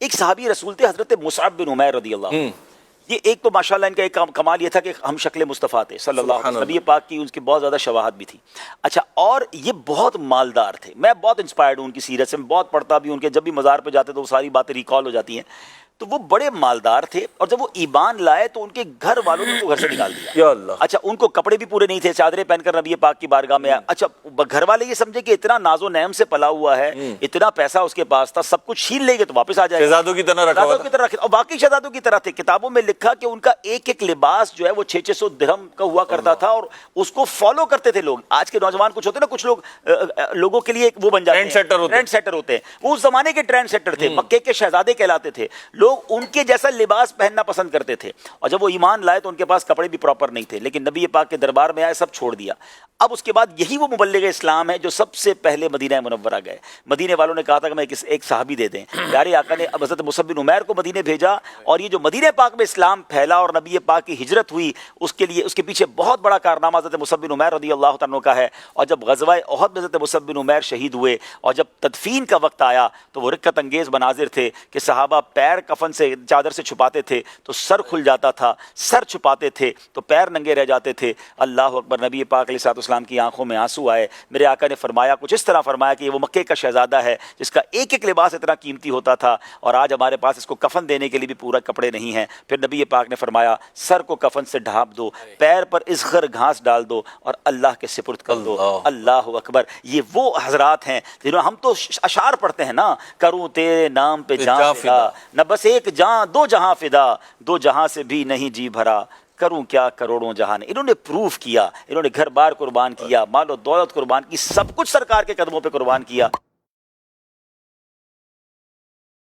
ایک صحابی رسول تھے حضرت مصعب بن عمیر رضی اللہ عنہ. یہ ایک تو ماشاءاللہ ان کا ایک کمال یہ تھا کہ ہم شکل مصطفیٰ تھے صلی اللہ علیہ وسلم. نبی پاک کی ان کی بہت زیادہ شواہد بھی تھی. اچھا، اور یہ بہت مالدار تھے. میں بہت انسپائرڈ ہوں ان کی سیرت سے، میں بہت پڑھتا بھی ہوں ان کے. جب بھی مزار پہ جاتے تو وہ ساری باتیں ریکال ہو جاتی ہیں. تو وہ بڑے مالدار تھے، اور جب وہ ایمان لائے تو ان کے گھر والوں نے ان کو گھر سے نکال دیا. یا اللہ. اچھا، ان کو کپڑے بھی پورے نہیں تھے، چادریں پہن کر نبی پاک کی بارگاہ میں. اچھا، گھر والے یہ سمجھے کہ اتنا ناز و نعم سے پلا ہوا ہے، اتنا پیسہ اس کے پاس تھا، سب کچھ چھین لیں گے تو واپس آ جائے گا. شہزادوں کی طرح رکھا ہوا تھا. اور واقعی شہزادوں کی طرح تھے. کتابوں میں لکھا کہ ان کا ایک ایک لباس جو ہے وہ 600 درہم کا ہوا کرتا تھا، اور اس کو فالو کرتے تھے لوگ. آج کے نوجوان کچھ ہوتے ہیں نا، کچھ لوگ لوگوں کے لیے وہ بن جاتے ہیں، ٹرینڈ سیٹر ہوتے ہیں. وہ اس زمانے کے ٹرینڈ سیٹر تھے، مکے کے شہزادے کہلاتے تھے. لوگ ان کے جیسا لباس پہننا پسند کرتے تھے. اور جب وہ ایمان لائے تو ان کے پاس کپڑے بھی پراپر نہیں تھے، لیکن نبی پاک کے دربار میں آئے، سب چھوڑ دیا. اب اس کے بعد یہی وہ مبلغ اسلام ہے جو سب سے پہلے مدینہ منورہ گئے. مدینے والوں نے کہا تھا کہ میں ایک صحابی دے دیں. پیارے آقا نے اب حضرت مصعب بن عمیر کو مدینے بھیجا، اور یہ جو مدینہ پاک میں اسلام پھیلا اور نبی پاک کی ہجرت ہوئی، اس کے لیے اس کے پیچھے بہت بڑا کارنامہ حضرت مصعب بن عمیر رضی اللہ تعالیٰ عنہ کا ہے. اور جب غزوہ احد میں حضرت مصعب بن عمیر شہید ہوئے اور جب تدفین کا وقت آیا تو وہ رقت انگیز مناظر تھے کہ صحابہ پیر کفن سے چادر سے چھپاتے تھے تو سر کھل جاتا تھا، سر چھپاتے تھے تو پیر ننگے رہ جاتے تھے. اللہ اکبر. نبی پاک علیہ الصلوۃ والسلام کی آنکھوں میں آنسو آئے. میرے آقا نے فرمایا، کچھ اس طرح فرمایا کہ یہ وہ مکے کا شہزادہ ہے جس کا ایک ایک لباس اتنا قیمتی ہوتا تھا، اور آج ہمارے پاس اس کو کفن دینے کے لیے بھی پورا کپڑے نہیں ہیں. پھر نبی پاک نے فرمایا، سر کو کفن سے ڈھانپ دو، پیر پر ازخر گھاس ڈال دو اور اللہ کے سپرد کر دو. اللہ اکبر. یہ وہ حضرات ہیں جنہوں ہم تو اشعار پڑھتے ہیں نا، کروں تیرے نام پہ جان فدا، نہ بس ایک جان دو جہاں فدا، دو جہاں سے بھی نہیں جی بھرا، کروں کیا کروڑوں جہان. انہوں نے پروف کیا، انہوں نے گھر بار قربان کیا، مال و دولت قربان کی، سب کچھ سرکار کے قدموں پہ قربان کیا.